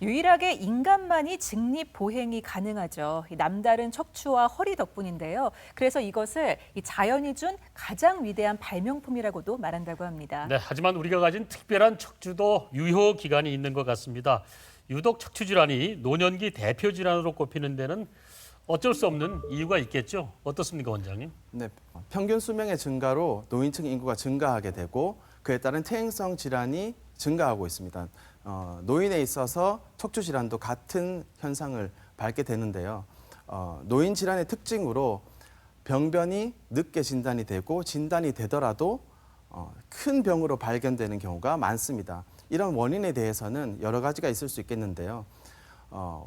유일하게 인간만이 직립보행이 가능하죠. 이 남다른 척추와 허리 덕분인데요. 그래서 이것을 이 자연이 준 가장 위대한 발명품이라고도 말한다고 합니다. 네, 하지만 우리가 가진 특별한 척추도 유효 기간이 있는 것 같습니다. 유독 척추 질환이 노년기 대표 질환으로 꼽히는 데는 어쩔 수 없는 이유가 있겠죠. 어떻습니까, 원장님? 네, 평균 수명의 증가로 노인층 인구가 증가하게 되고 그에 따른 퇴행성 질환이 증가하고 있습니다. 노인에 있어서 척추 질환도 같은 현상을 밟게 되는데요. 노인 질환의 특징으로 병변이 늦게 진단이 되고 진단이 되더라도 큰 병으로 발견되는 경우가 많습니다. 이런 원인에 대해서는 여러 가지가 있을 수 있겠는데요.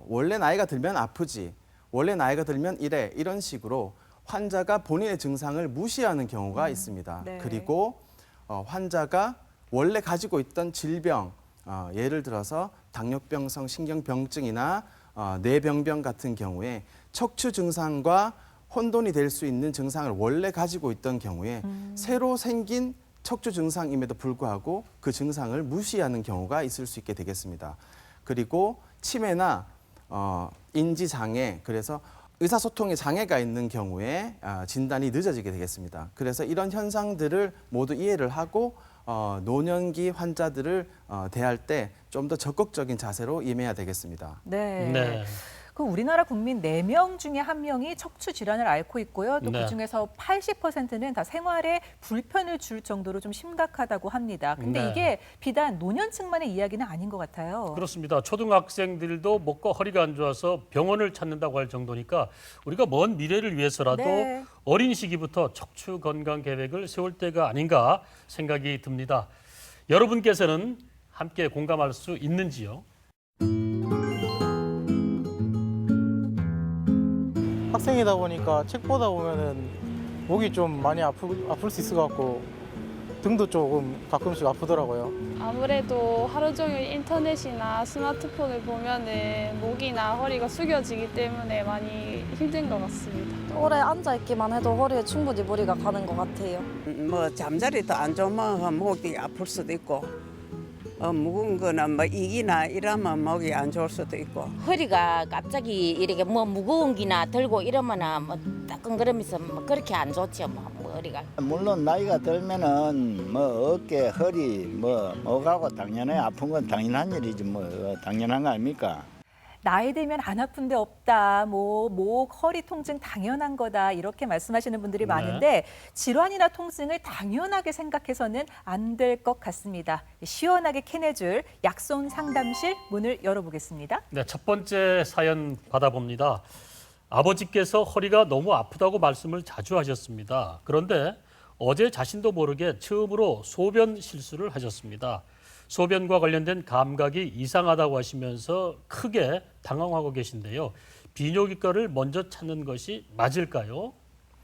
원래 나이가 들면 아프지, 원래 나이가 들면 이래, 이런 식으로 환자가 본인의 증상을 무시하는 경우가 있습니다. 네. 그리고 환자가 원래 가지고 있던 질병, 예를 들어서 당뇨병성 신경병증이나 뇌병변 같은 경우에 척추 증상과 혼돈이 될 수 있는 증상을 원래 가지고 있던 경우에 새로 생긴 척추 증상임에도 불구하고 그 증상을 무시하는 경우가 있을 수 있게 되겠습니다. 그리고 치매나 인지장애, 그래서 의사소통에 장애가 있는 경우에 진단이 늦어지게 되겠습니다. 그래서 이런 현상들을 모두 이해를 하고 노년기 환자들을 대할 때 좀 더 적극적인 자세로 임해야 되겠습니다. 네. 네. 그 우리나라 국민 4명 중에 1명이 척추 질환을 앓고 있고요. 또 네. 그중에서 80%는 다 생활에 불편을 줄 정도로 좀 심각하다고 합니다. 근데 네. 이게 비단 노년층만의 이야기는 아닌 것 같아요. 그렇습니다. 초등학생들도 목과 허리가 안 좋아서 병원을 찾는다고 할 정도니까 우리가 먼 미래를 위해서라도 네. 어린 시기부터 척추 건강 계획을 세울 때가 아닌가 생각이 듭니다. 여러분께서는 함께 공감할 수 있는지요? 학생이다 보니까 책 보다 보면은 목이 좀 많이 아플 수 있을 것 같고 등도 조금 가끔씩 아프더라고요. 아무래도 하루 종일 인터넷이나 스마트폰을 보면은 목이나 허리가 숙여지기 때문에 많이 힘든 것 같습니다. 오래 앉아있기만 해도 허리에 충분히 무리가 가는 것 같아요. 뭐 잠자리도 안 좋으면 목이 아플 수도 있고 무거운 거는 뭐 이기나 이러면 목이 안 좋을 수도 있고 허리가 갑자기 이렇게 뭐 무거운 기나 들고 이러면은 뭐 따끔거리면서 뭐 그렇게 안 좋죠, 뭐 허리가. 물론 나이가 들면은 뭐 어깨, 허리, 뭐 목하고 당연히 아픈 건 당연한 일이지 뭐 당연한 거 아닙니까? 나이 들면 안 아픈 데 없다, 뭐 목, 허리 통증 당연한 거다 이렇게 말씀하시는 분들이 네. 많은데 질환이나 통증을 당연하게 생각해서는 안 될 것 같습니다. 시원하게 캐내줄 약손 상담실 문을 열어보겠습니다. 네, 첫 번째 사연 받아봅니다. 아버지께서 허리가 너무 아프다고 말씀을 자주 하셨습니다. 그런데 어제 자신도 모르게 처음으로 소변 실수를 하셨습니다. 소변과 관련된 감각이 이상하다고 하시면서 크게 당황하고 계신데요. 비뇨기과를 먼저 찾는 것이 맞을까요?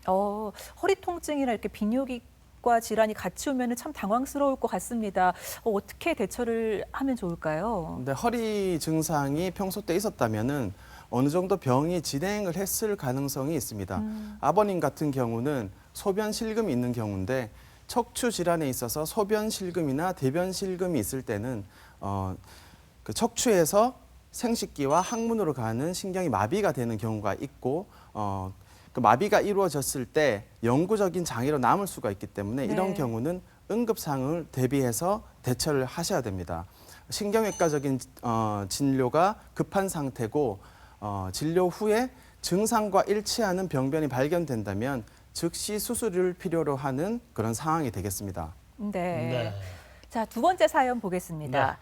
허리 통증이나 이렇게 비뇨기과 질환이 같이 오면 참 당황스러울 것 같습니다. 어떻게 대처를 하면 좋을까요? 근데 허리 증상이 평소 때 있었다면은 어느 정도 병이 진행을 했을 가능성이 있습니다. 아버님 같은 경우는 소변 실금이 있는 경우인데 척추 질환에 있어서 소변 실금이나 대변 실금이 있을 때는 그 척추에서 생식기와 항문으로 가는 신경이 마비가 되는 경우가 있고 그 마비가 이루어졌을 때 영구적인 장애로 남을 수가 있기 때문에 이런 네. 경우는 응급상을 대비해서 대처를 하셔야 됩니다. 신경외과적인 진료가 급한 상태고 진료 후에 증상과 일치하는 병변이 발견된다면 즉시 수술을 필요로 하는 그런 상황이 되겠습니다. 네. 네. 자, 두 번째 사연 보겠습니다. 네.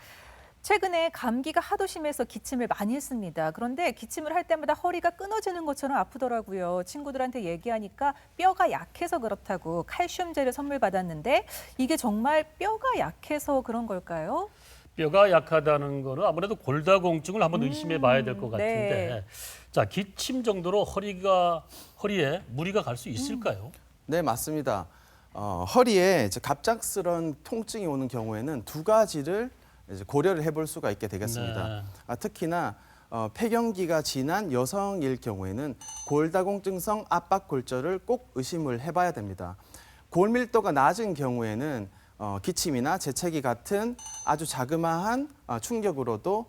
최근에 감기가 하도 심해서 기침을 많이 했습니다. 그런데 기침을 할 때마다 허리가 끊어지는 것처럼 아프더라고요. 친구들한테 얘기하니까 뼈가 약해서 그렇다고 칼슘제를 선물 받았는데 이게 정말 뼈가 약해서 그런 걸까요? 뼈가 약하다는 거는 아무래도 골다공증을 한번 의심해 봐야 될 것 같은데. 네. 자, 기침 정도로 허리에 무리가 갈 수 있을까요? 네, 맞습니다. 허리에 이제 갑작스런 통증이 오는 경우에는 두 가지를 이제 고려를 해볼 수가 있게 되겠습니다. 네. 특히나 폐경기가 지난 여성일 경우에는 골다공증성 압박골절을 꼭 의심을 해봐야 됩니다. 골밀도가 낮은 경우에는 기침이나 재채기 같은 아주 자그마한 충격으로도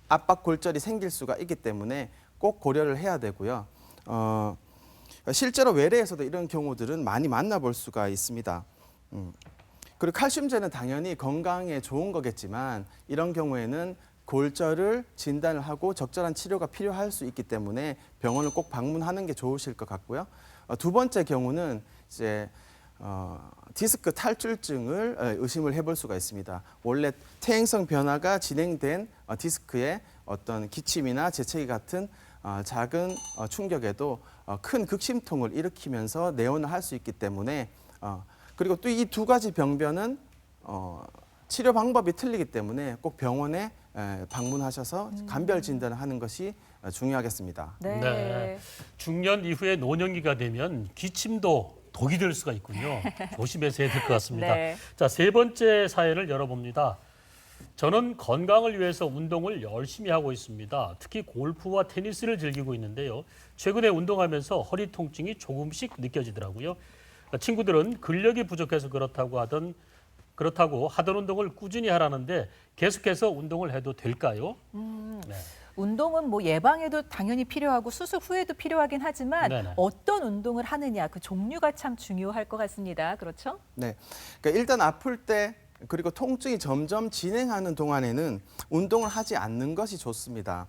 압박 골절이 생길 수가 있기 때문에 꼭 고려를 해야 되고요. 실제로 외래에서도 이런 경우들은 많이 만나볼 수가 있습니다. 그리고 칼슘제는 당연히 건강에 좋은 거겠지만 이런 경우에는 골절을 진단을 하고 적절한 치료가 필요할 수 있기 때문에 병원을 꼭 방문하는 게 좋으실 것 같고요. 두 번째 경우는 이제 디스크 탈출증을 의심을 해볼 수가 있습니다. 원래 퇴행성 변화가 진행된 디스크의 어떤 기침이나 재채기 같은 작은 충격에도 큰 극심통을 일으키면서 내원을 할 수 있기 때문에 그리고 또 이 두 가지 병변은 치료 방법이 틀리기 때문에 꼭 병원에 방문하셔서 간별 진단을 하는 것이 중요하겠습니다. 네. 네. 중년 이후에 노년기가 되면 기침도 독이 될 수가 있군요. 조심해서 해야 될 것 같습니다. 네. 자, 세 번째 사연을 열어봅니다. 저는 건강을 위해서 운동을 열심히 하고 있습니다. 특히 골프와 테니스를 즐기고 있는데요. 최근에 운동하면서 허리 통증이 조금씩 느껴지더라고요. 친구들은 근력이 부족해서 그렇다고 하던 운동을 꾸준히 하라는데 계속해서 운동을 해도 될까요? 네. 운동은 뭐 예방에도 당연히 필요하고 수술 후에도 필요하긴 하지만 네네. 어떤 운동을 하느냐 그 종류가 참 중요할 것 같습니다. 그렇죠? 네. 그러니까 일단 아플 때 그리고 통증이 점점 진행하는 동안에는 운동을 하지 않는 것이 좋습니다.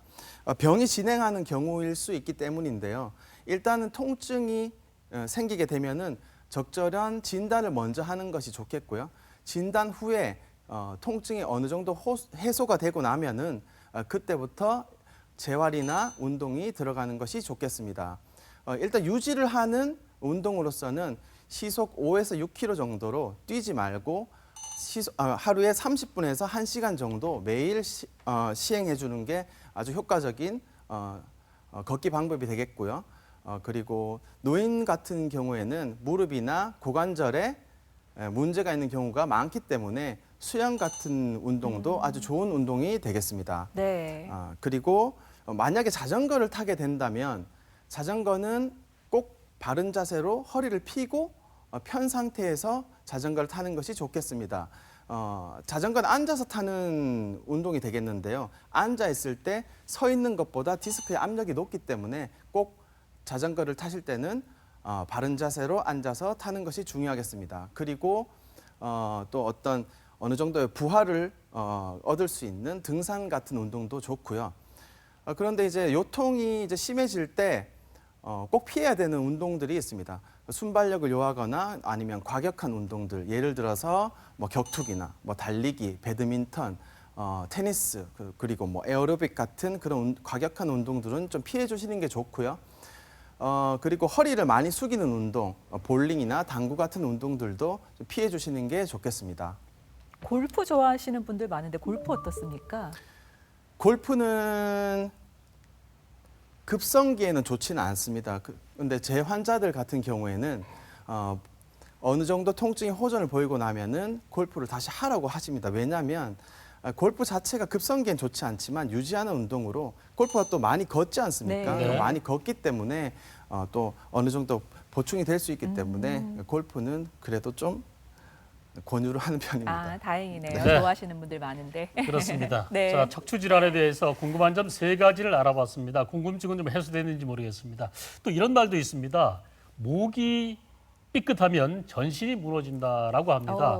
병이 진행하는 경우일 수 있기 때문인데요. 일단은 통증이 생기게 되면은 적절한 진단을 먼저 하는 것이 좋겠고요. 진단 후에 통증이 어느 정도 해소가 되고 나면은 그때부터 재활이나 운동이 들어가는 것이 좋겠습니다. 일단 유지를 하는 운동으로서는 시속 5에서 6km 정도로 뛰지 말고 하루에 30분에서 1시간 정도 매일 시행해 주는 게 아주 효과적인 걷기 방법이 되겠고요. 그리고 노인 같은 경우에는 무릎이나 고관절에 문제가 있는 경우가 많기 때문에 수영 같은 운동도 아주 좋은 운동이 되겠습니다. 네. 그리고 만약에 자전거를 타게 된다면 자전거는 꼭 바른 자세로 허리를 펴고 편 상태에서 자전거를 타는 것이 좋겠습니다. 자전거는 앉아서 타는 운동이 되겠는데요. 앉아 있을 때 서 있는 것보다 디스크의 압력이 높기 때문에 꼭 자전거를 타실 때는 바른 자세로 앉아서 타는 것이 중요하겠습니다. 그리고 또 어느 정도의 부하를 얻을 수 있는 등산 같은 운동도 좋고요. 그런데 이제 요통이 이제 심해질 때 꼭 피해야 되는 운동들이 있습니다. 순발력을 요하거나 아니면 과격한 운동들, 예를 들어서 뭐 격투기나 뭐 달리기, 배드민턴, 테니스 그리고 뭐 에어로빅 같은 그런 과격한 운동들은 좀 피해 주시는 게 좋고요. 그리고 허리를 많이 숙이는 운동, 볼링이나 당구 같은 운동들도 좀 피해 주시는 게 좋겠습니다. 골프 좋아하시는 분들 많은데 골프 어떻습니까? 골프는 급성기에는 좋지는 않습니다. 그런데 제 환자들 같은 경우에는 어느 정도 통증이 호전을 보이고 나면은 골프를 다시 하라고 하십니다. 왜냐하면 골프 자체가 급성기엔 좋지 않지만 유지하는 운동으로 골프가 또 많이 걷지 않습니까? 네. 많이 걷기 때문에 또 어느 정도 보충이 될 수 있기 때문에 골프는 그래도 좀 권유를 하는 편입니다. 다행이네요. 네. 좋아하시는 분들 많은데. 그렇습니다. 네. 자, 척추 질환에 대해서 궁금한 점 3가지를 알아봤습니다. 궁금증은 좀 해소되는지 모르겠습니다. 또 이런 말도 있습니다. 목이 삐끗하면 전신이 무너진다라고 합니다.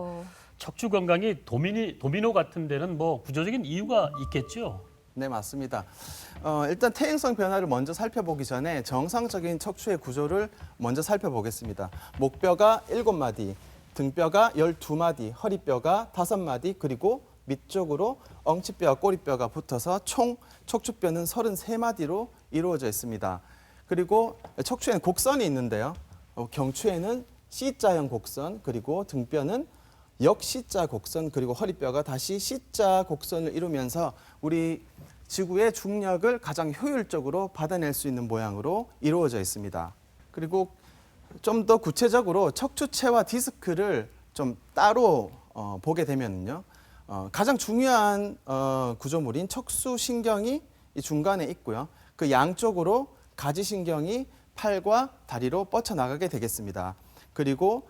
척추 건강이 도미노 같은 데는 뭐 구조적인 이유가 있겠죠? 네, 맞습니다. 일단 퇴행성 변화를 먼저 살펴보기 전에 정상적인 척추의 구조를 먼저 살펴보겠습니다. 목뼈가 7마디, 등뼈가 12마디, 허리뼈가 5마디, 그리고 밑쪽으로 엉치뼈와 꼬리뼈가 붙어서 총 척추뼈는 33마디로 이루어져 있습니다. 그리고 척추에는 곡선이 있는데요. 경추에는 C자형 곡선, 그리고 등뼈는 역C자 곡선, 그리고 허리뼈가 다시 C자 곡선을 이루면서 우리 지구의 중력을 가장 효율적으로 받아낼 수 있는 모양으로 이루어져 있습니다. 그리고 좀 더 구체적으로 척추체와 디스크를 좀 따로 보게 되면요. 가장 중요한 구조물인 척수신경이 이 중간에 있고요. 그 양쪽으로 가지신경이 팔과 다리로 뻗쳐나가게 되겠습니다. 그리고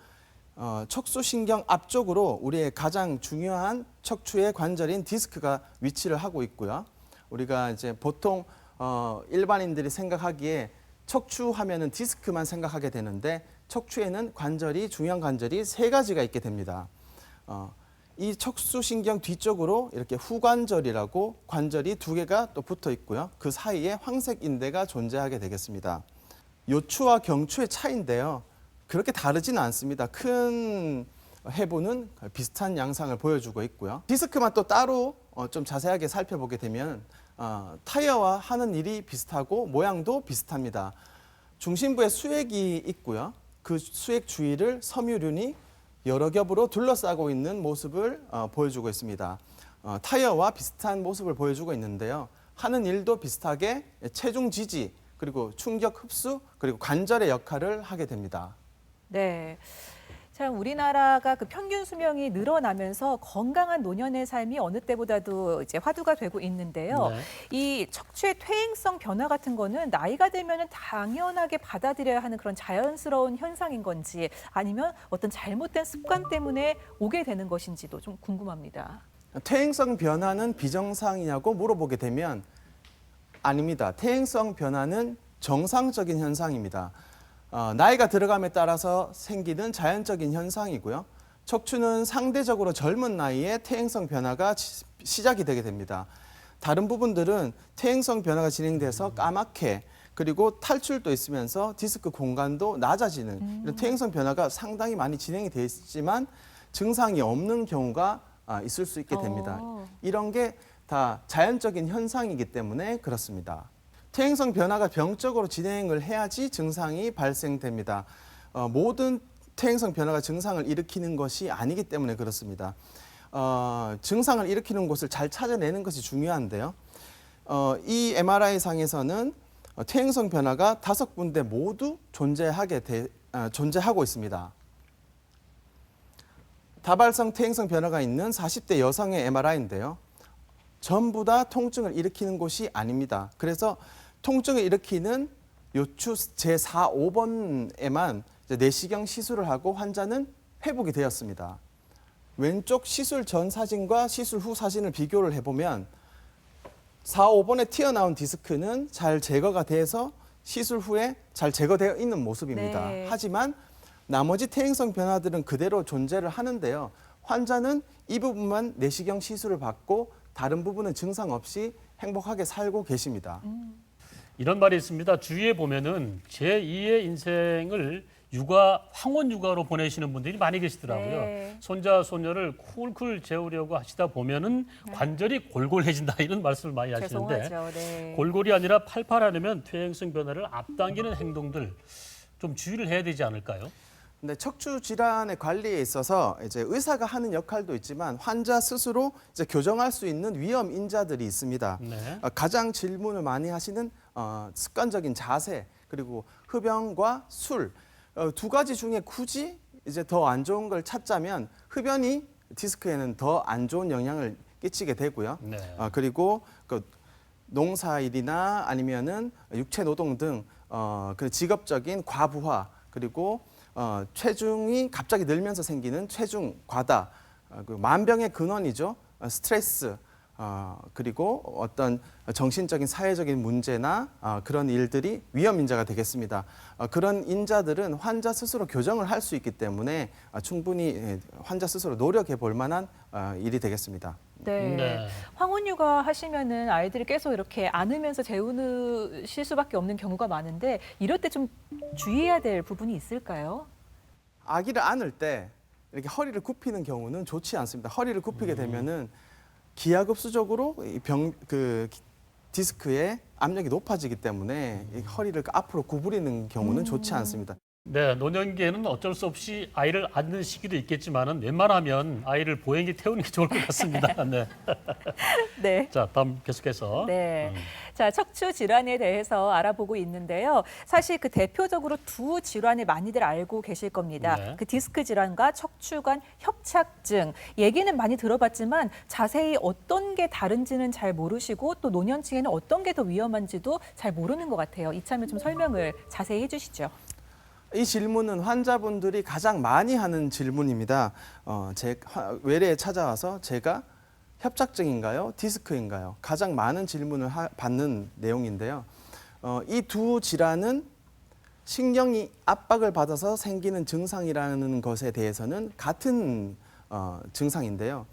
척수신경 앞쪽으로 우리의 가장 중요한 척추의 관절인 디스크가 위치를 하고 있고요. 우리가 이제 보통 일반인들이 생각하기에 척추하면은 디스크만 생각하게 되는데 척추에는 관절이 중요한 관절이 3가지가 있게 됩니다. 이 척수신경 뒤쪽으로 이렇게 후관절이라고 관절이 2개가 또 붙어 있고요. 그 사이에 황색 인대가 존재하게 되겠습니다. 요추와 경추의 차이인데요. 그렇게 다르지는 않습니다. 큰 해부는 비슷한 양상을 보여주고 있고요. 디스크만 또 따로 좀 자세하게 살펴보게 되면 타이어와 하는 일이 비슷하고 모양도 비슷합니다. 중심부에 수액이 있고요. 그 수액 주위를 섬유륜이 여러 겹으로 둘러싸고 있는 모습을 보여주고 있습니다. 타이어와 비슷한 모습을 보여주고 있는데요. 하는 일도 비슷하게 체중 지지, 그리고 충격 흡수, 그리고 관절의 역할을 하게 됩니다. 네. 참 우리나라가 그 평균 수명이 늘어나면서 건강한 노년의 삶이 어느 때보다도 이제 화두가 되고 있는데요. 네. 이 척추의 퇴행성 변화 같은 거는 나이가 들면은 당연하게 받아들여야 하는 그런 자연스러운 현상인 건지 아니면 어떤 잘못된 습관 때문에 오게 되는 것인지도 좀 궁금합니다. 퇴행성 변화는 비정상이냐고 물어보게 되면 아닙니다. 퇴행성 변화는 정상적인 현상입니다. 나이가 들어감에 따라서 생기는 자연적인 현상이고요. 척추는 상대적으로 젊은 나이에 퇴행성 변화가 시작이 되게 됩니다. 다른 부분들은 퇴행성 변화가 진행돼서 까맣게 그리고 탈출도 있으면서 디스크 공간도 낮아지는 이런 퇴행성 변화가 상당히 많이 진행이 돼 있지만 증상이 없는 경우가 있을 수 있게 됩니다. 이런 게 다 자연적인 현상이기 때문에 그렇습니다. 퇴행성 변화가 병적으로 진행을 해야지 증상이 발생됩니다. 모든 퇴행성 변화가 증상을 일으키는 것이 아니기 때문에 그렇습니다. 증상을 일으키는 곳을 잘 찾아내는 것이 중요한데요. 이 MRI상에서는 퇴행성 변화가 5군데 모두 존재하고 있습니다. 다발성 퇴행성 변화가 있는 40대 여성의 MRI인데요. 전부 다 통증을 일으키는 곳이 아닙니다. 그래서 통증을 일으키는 요추 제4, 5번에만 내시경 시술을 하고 환자는 회복이 되었습니다. 왼쪽 시술 전 사진과 시술 후 사진을 비교를 해보면 4, 5번에 튀어나온 디스크는 잘 제거가 돼서 시술 후에 잘 제거되어 있는 모습입니다. 네. 하지만 나머지 퇴행성 변화들은 그대로 존재를 하는데요. 환자는 이 부분만 내시경 시술을 받고 다른 부분은 증상 없이 행복하게 살고 계십니다. 이런 말이 있습니다. 주위에 보면은 제2의 인생을 황혼 육아로 보내시는 분들이 많이 계시더라고요. 네. 손자 소녀를 쿨쿨 재우려고 하시다 보면은 관절이 골골해진다 이런 말씀을 많이 하시는데 죄송하죠. 네. 골골이 아니라 팔팔하려면 퇴행성 변화를 앞당기는 행동들 좀 주의를 해야 되지 않을까요? 근데 척추 질환의 관리에 있어서 이제 의사가 하는 역할도 있지만 환자 스스로 이제 교정할 수 있는 위험 인자들이 있습니다. 네. 가장 질문을 많이 하시는 습관적인 자세 그리고 흡연과 술 2가지 중에 굳이 이제 더 안 좋은 걸 찾자면 흡연이 디스크에는 더 안 좋은 영향을 끼치게 되고요. 네. 그리고 그 농사일이나 아니면은 육체 노동 등 그 직업적인 과부하 그리고 체중이 갑자기 늘면서 생기는 체중 과다, 그 만병의 근원이죠. 스트레스, 그리고 어떤 정신적인 사회적인 문제나 그런 일들이 위험 인자가 되겠습니다. 그런 인자들은 환자 스스로 교정을 할 수 있기 때문에 충분히 환자 스스로 노력해 볼 만한 일이 되겠습니다. 네. 네. 황혼 육아 하시면은 아이들이 계속 이렇게 안으면서 재우실 수밖에 없는 경우가 많은데 이럴 때 좀 주의해야 될 부분이 있을까요? 아기를 안을 때 이렇게 허리를 굽히는 경우는 좋지 않습니다. 허리를 굽히게 되면은 기하급수적으로 디스크의 압력이 높아지기 때문에 이 허리를 앞으로 구부리는 경우는 좋지 않습니다. 네, 노년기에는 어쩔 수 없이 아이를 안는 시기도 있겠지만은 웬만하면 아이를 보행기 태우는 게 좋을 것 같습니다. 네. 네. 자, 다음 계속해서. 네. 자, 척추 질환에 대해서 알아보고 있는데요. 사실 그 대표적으로 2 질환을 많이들 알고 계실 겁니다. 네. 그 디스크 질환과 척추관 협착증. 얘기는 많이 들어봤지만 자세히 어떤 게 다른지는 잘 모르시고 또 노년층에는 어떤 게 더 위험한지도 잘 모르는 것 같아요. 이참에 좀 설명을 자세히 해주시죠. 이 질문은 환자분들이 가장 많이 하는 질문입니다. 제 외래에 찾아와서 제가 협착증인가요? 디스크인가요? 가장 많은 질문을 받는 내용인데요. 이 두 질환은 신경이 압박을 받아서 생기는 증상이라는 것에 대해서는 같은 증상인데요.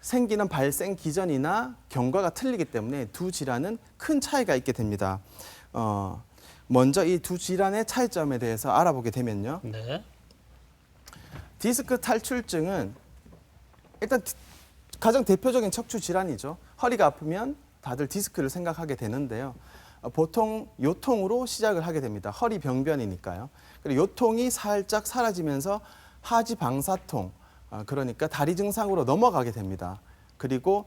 생기는 발생 기전이나 경과가 틀리기 때문에 두 질환은 큰 차이가 있게 됩니다. 먼저 이 두 질환의 차이점에 대해서 알아보게 되면요. 네. 디스크 탈출증은 일단 가장 대표적인 척추 질환이죠. 허리가 아프면 다들 디스크를 생각하게 되는데요. 보통 요통으로 시작을 하게 됩니다. 허리 병변이니까요. 그리고 요통이 살짝 사라지면서 하지 방사통, 그러니까 다리 증상으로 넘어가게 됩니다. 그리고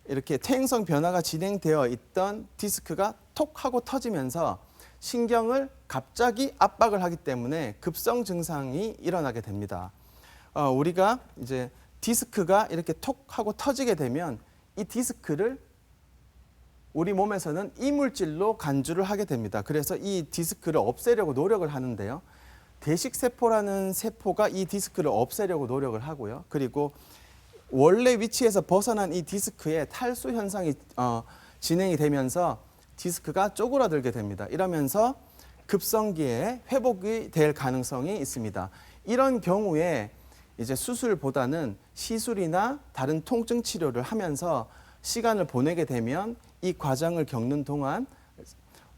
이렇게 퇴행성 변화가 진행되어 있던 디스크가 톡 하고 터지면서 신경을 갑자기 압박을 하기 때문에 급성 증상이 일어나게 됩니다. 우리가 이제 디스크가 이렇게 톡 하고 터지게 되면 이 디스크를 우리 몸에서는 이물질로 간주를 하게 됩니다. 그래서 이 디스크를 없애려고 노력을 하는데요. 대식세포라는 세포가 이 디스크를 없애려고 노력을 하고요. 그리고 원래 위치에서 벗어난 이 디스크에 탈수 현상이 진행이 되면서 디스크가 쪼그라들게 됩니다. 이러면서 급성기에 회복이 될 가능성이 있습니다. 이런 경우에 이제 수술보다는 시술이나 다른 통증 치료를 하면서 시간을 보내게 되면 이 과정을 겪는 동안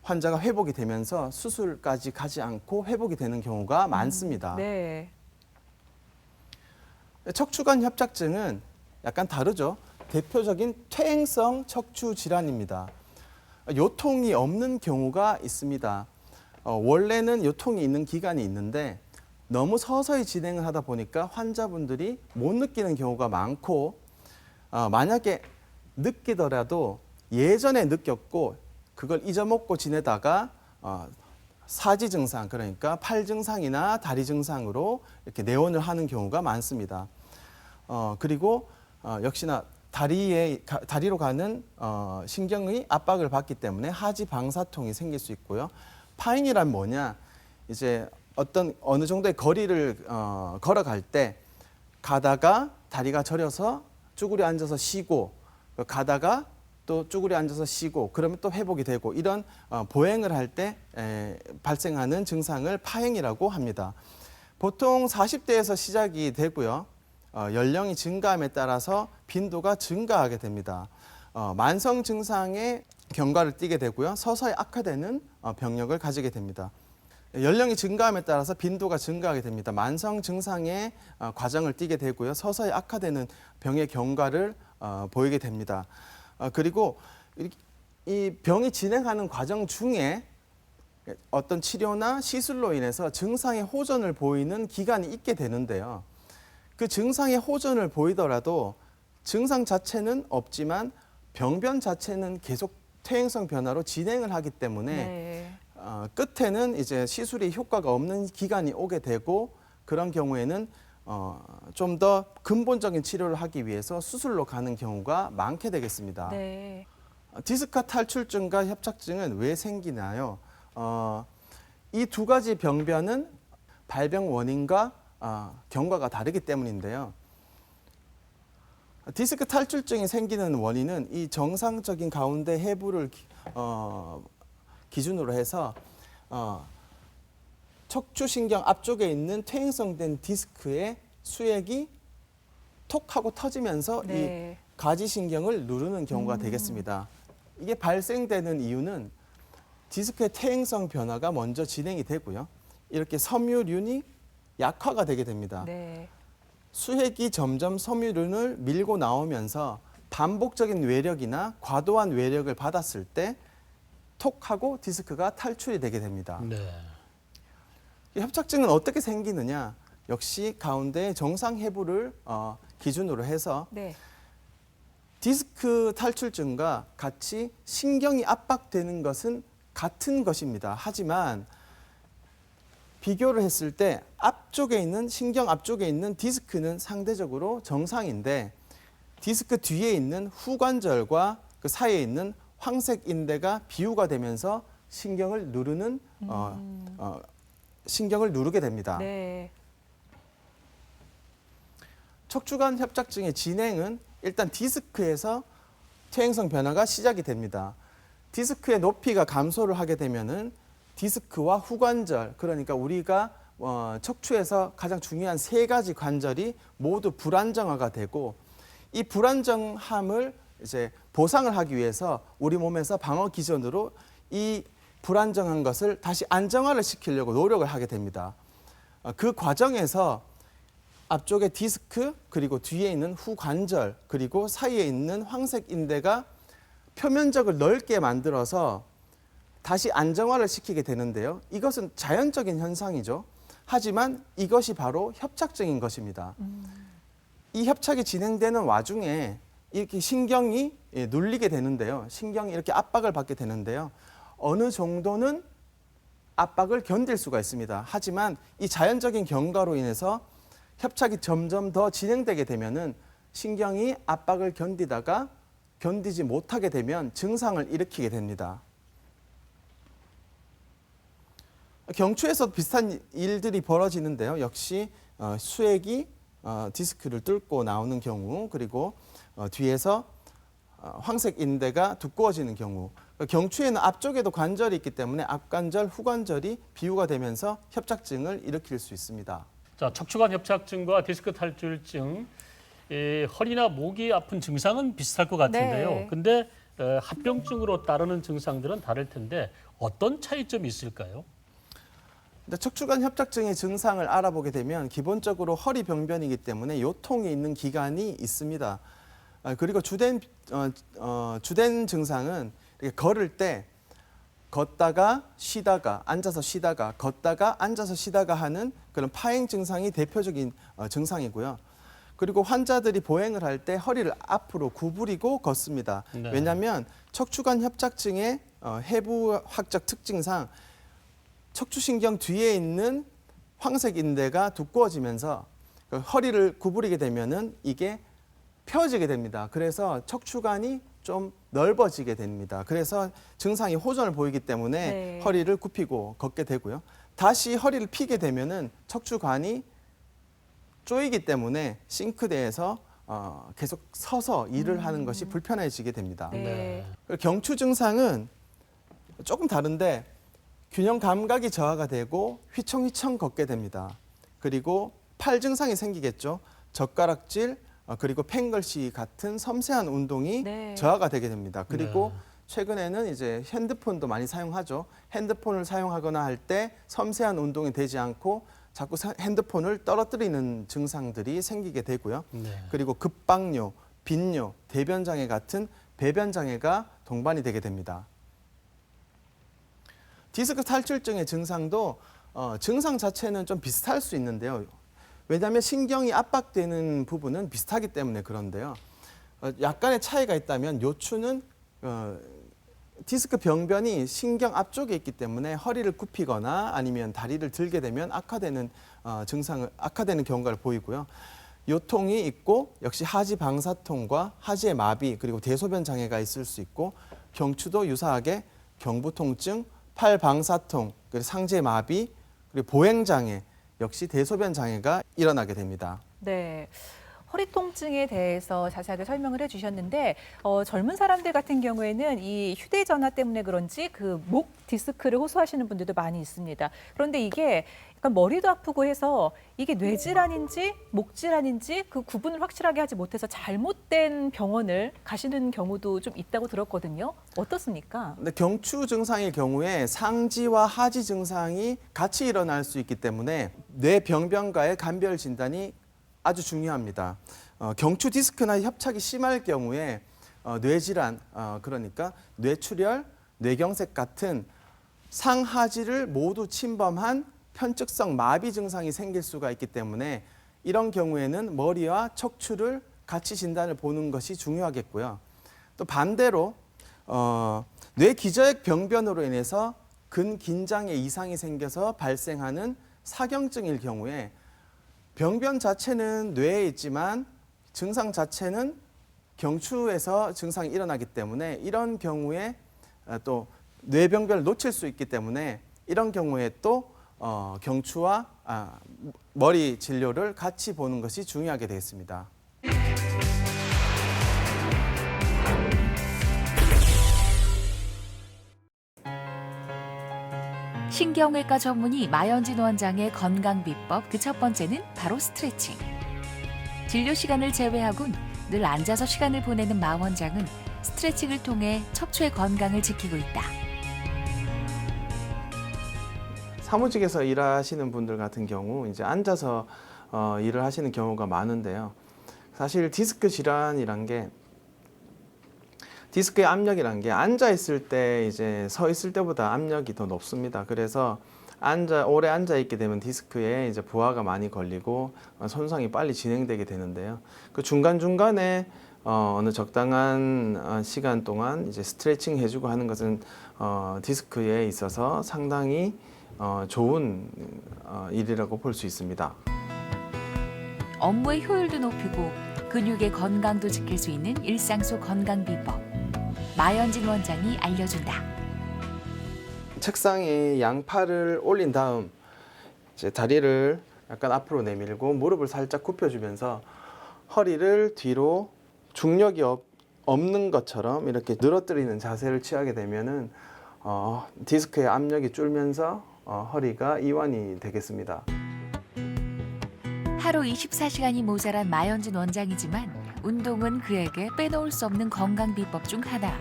환자가 회복이 되면서 수술까지 가지 않고 회복이 되는 경우가 많습니다. 네. 척추관 협착증은 약간 다르죠. 대표적인 퇴행성 척추 질환입니다. 요통이 없는 경우가 있습니다. 원래는 요통이 있는 기간이 있는데 너무 서서히 진행을 하다 보니까 환자분들이 못 느끼는 경우가 많고 만약에 느끼더라도 예전에 느꼈고 그걸 잊어먹고 지내다가 사지 증상, 그러니까 팔 증상이나 다리 증상으로 이렇게 내원을 하는 경우가 많습니다. 그리고 역시나 다리로 가는 신경의 압박을 받기 때문에 하지 방사통이 생길 수 있고요. 파잉이란 뭐냐? 이제 어느 정도의 거리를 걸어갈 때 가다가 다리가 저려서 쭈그려 앉아서 쉬고 가다가 또 쭈그려 앉아서 쉬고 그러면 또 회복이 되고 이런 보행을 할 때 발생하는 증상을 파행이라고 합니다. 보통 40대에서 시작이 되고요. 연령이 증가함에 따라서 빈도가 증가하게 됩니다. 만성 증상의 경과를 띠게 되고요. 서서히 악화되는 병력을 가지게 됩니다. 연령이 증가함에 따라서 빈도가 증가하게 됩니다. 만성 증상의 과정을 띠게 되고요. 서서히 악화되는 병의 경과를 보이게 됩니다. 그리고 이 병이 진행하는 과정 중에 어떤 치료나 시술로 인해서 증상의 호전을 보이는 기간이 있게 되는데요. 그 증상의 호전을 보이더라도 증상 자체는 없지만 병변 자체는 계속 퇴행성 변화로 진행을 하기 때문에 네. 끝에는 이제 시술이 효과가 없는 기간이 오게 되고 그런 경우에는 좀 더 근본적인 치료를 하기 위해서 수술로 가는 경우가 많게 되겠습니다. 네. 디스크 탈출증과 협착증은 왜 생기나요? 이 두 가지 병변은 발병 원인과 경과가 다르기 때문인데요. 디스크 탈출증이 생기는 원인은 이 정상적인 가운데 해부를 기준으로 해서 척추신경 앞쪽에 있는 퇴행성된 디스크의 수액이 톡 하고 터지면서 네. 이 가지신경을 누르는 경우가 되겠습니다. 이게 발생되는 이유는 디스크의 퇴행성 변화가 먼저 진행이 되고요. 이렇게 섬유륜이 약화가 되게 됩니다. 네. 수액이 점점 섬유륜을 밀고 나오면서 반복적인 외력이나 과도한 외력을 받았을 때 톡 하고 디스크가 탈출이 되게 됩니다. 네. 이 협착증은 어떻게 생기느냐? 역시 가운데 정상 해부를 기준으로 해서 네. 디스크 탈출증과 같이 신경이 압박되는 것은 같은 것입니다. 하지만 비교를 했을 때 앞쪽에 있는 신경 앞쪽에 있는 디스크는 상대적으로 정상인데 디스크 뒤에 있는 후관절과 그 사이에 있는 황색 인대가 비후가 되면서 신경을 누르는 신경을 누르게 됩니다. 네. 척추관 협착증의 진행은 일단 디스크에서 퇴행성 변화가 시작이 됩니다. 디스크의 높이가 감소를 하게 되면은 디스크와 후관절, 그러니까 우리가 척추에서 가장 중요한 세 가지 관절이 모두 불안정화가 되고, 이 불안정함을 이제 보상을 하기 위해서 우리 몸에서 방어 기전으로 이 불안정한 것을 다시 안정화를 시키려고 노력을 하게 됩니다. 그 과정에서 앞쪽에 디스크, 그리고 뒤에 있는 후관절, 그리고 사이에 있는 황색 인대가 표면적을 넓게 만들어서 다시 안정화를 시키게 되는데요. 이것은 자연적인 현상이죠. 하지만 이것이 바로 협착증인 것입니다. 이 협착이 진행되는 와중에 이렇게 신경이 눌리게 되는데요. 신경이 이렇게 압박을 받게 되는데요. 어느 정도는 압박을 견딜 수가 있습니다. 하지만 이 자연적인 경과로 인해서 협착이 점점 더 진행되게 되면은 신경이 압박을 견디다가 견디지 못하게 되면 증상을 일으키게 됩니다. 경추에서 비슷한 일들이 벌어지는데요. 역시 수액이 디스크를 뚫고 나오는 경우, 그리고 뒤에서 황색 인대가 두꺼워지는 경우, 경추에는 앞쪽에도 관절이 있기 때문에 앞관절, 후관절이 비우가 되면서 협착증을 일으킬 수 있습니다. 자, 척추관 협착증과 디스크 탈출증, 허리나 목이 아픈 증상은 비슷할 것 같은데요. 네. 근데 합병증으로 따르는 증상들은 다를 텐데 어떤 차이점이 있을까요? 근데 척추관 협착증의 증상을 알아보게 되면 기본적으로 허리 병변이기 때문에 요통이 있는 기간이 있습니다. 그리고 주된 증상은 이렇게 걸을 때 걷다가 쉬다가 앉아서 쉬다가 걷다가 앉아서 쉬다가 하는 그런 파행 증상이 대표적인 증상이고요. 그리고 환자들이 보행을 할 때 허리를 앞으로 구부리고 걷습니다. 네. 왜냐하면 척추관 협착증의 해부학적 특징상 척추신경 뒤에 있는 황색 인대가 두꺼워지면서 허리를 구부리게 되면은 이게 펴지게 됩니다. 그래서 척추관이 좀 넓어지게 됩니다. 그래서 증상이 호전을 보이기 때문에 네. 허리를 굽히고 걷게 되고요. 다시 허리를 피게 되면은 척추관이 쪼이기 때문에 싱크대에서 계속 서서 일을 하는 것이 불편해지게 됩니다. 네. 그리고 경추 증상은 조금 다른데 균형 감각이 저하가 되고 휘청휘청 걷게 됩니다. 그리고 팔 증상이 생기겠죠. 젓가락질, 그리고 팽글시 같은 섬세한 운동이 네. 저하가 되게 됩니다. 그리고 네. 최근에는 이제 핸드폰도 많이 사용하죠. 핸드폰을 사용하거나 할 때 섬세한 운동이 되지 않고 자꾸 핸드폰을 떨어뜨리는 증상들이 생기게 되고요. 네. 그리고 급박뇨, 빈뇨, 대변장애 같은 배변장애가 동반이 되게 됩니다. 디스크 탈출증의 증상도 증상 자체는 좀 비슷할 수 있는데요. 왜냐하면 신경이 압박되는 부분은 비슷하기 때문에 그런데요. 약간의 차이가 있다면 요추는 디스크 병변이 신경 앞쪽에 있기 때문에 허리를 굽히거나 아니면 다리를 들게 되면 악화되는 경과를 보이고요. 요통이 있고 역시 하지 방사통과 하지의 마비, 그리고 대소변 장애가 있을 수 있고, 경추도 유사하게 경부통증, 팔 방사통, 그리고 상체 마비, 그리고 보행 장애, 역시 대소변 장애가 일어나게 됩니다. 네. 허리 통증에 대해서 자세하게 설명을 해주셨는데 젊은 사람들 같은 경우에는 이 휴대전화 때문에 그런지 그 목 디스크를 호소하시는 분들도 많이 있습니다. 그런데 이게 약간 머리도 아프고 해서 이게 뇌질환인지 목질환인지 그 구분을 확실하게 하지 못해서 잘못된 병원을 가시는 경우도 좀 있다고 들었거든요. 어떻습니까? 근데 경추 증상의 경우에 상지와 하지 증상이 같이 일어날 수 있기 때문에 뇌 병변과의 감별 진단이 아주 중요합니다. 경추 디스크나 협착이 심할 경우에 뇌질환, 그러니까 뇌출혈, 뇌경색 같은 상하지를 모두 침범한 편측성 마비 증상이 생길 수가 있기 때문에 이런 경우에는 머리와 척추를 같이 진단을 보는 것이 중요하겠고요. 또 반대로 뇌기저핵 병변으로 인해서 근긴장의 이상이 생겨서 발생하는 사경증일 경우에 병변 자체는 뇌에 있지만 증상 자체는 경추에서 증상이 일어나기 때문에 이런 경우에 또 뇌병변을 놓칠 수 있기 때문에 이런 경우에 또 경추와 머리 진료를 같이 보는 것이 중요하게 되겠습니다. 신경외과 전문의 마연진 원장의 건강 비법 그 첫 번째는 바로 스트레칭. 진료 시간을 제외하곤 늘 앉아서 시간을 보내는 마 원장은 스트레칭을 통해 척추의 건강을 지키고 있다. 사무직에서 일하시는 분들 같은 경우 이제 앉아서 일을 하시는 경우가 많은데요. 사실 디스크 질환이란 게 디스크의 압력이란 게 앉아 있을 때 이제 서 있을 때보다 압력이 더 높습니다. 그래서 오래 앉아 있게 되면 디스크에 이제 부하가 많이 걸리고 손상이 빨리 진행되게 되는데요. 그 중간중간에 어느 적당한 시간 동안 이제 스트레칭 해주고 하는 것은 디스크에 있어서 상당히 좋은 일이라고 볼 수 있습니다. 업무의 효율도 높이고 근육의 건강도 지킬 수 있는 일상 속 건강 비법. 마연진 원장이 알려준다. 책상에 양팔을 올린 다음 이제 다리를 약간 앞으로 내밀고 무릎을 살짝 굽혀주면서 허리를 뒤로 중력이 없는 것처럼 이렇게 늘어뜨리는 자세를 취하게 되면은 디스크의 압력이 줄면서 허리가 이완이 되겠습니다. 하루 24시간이 모자란 마연진 원장이지만 운동은 그에게 빼놓을 수 없는 건강 비법 중 하나.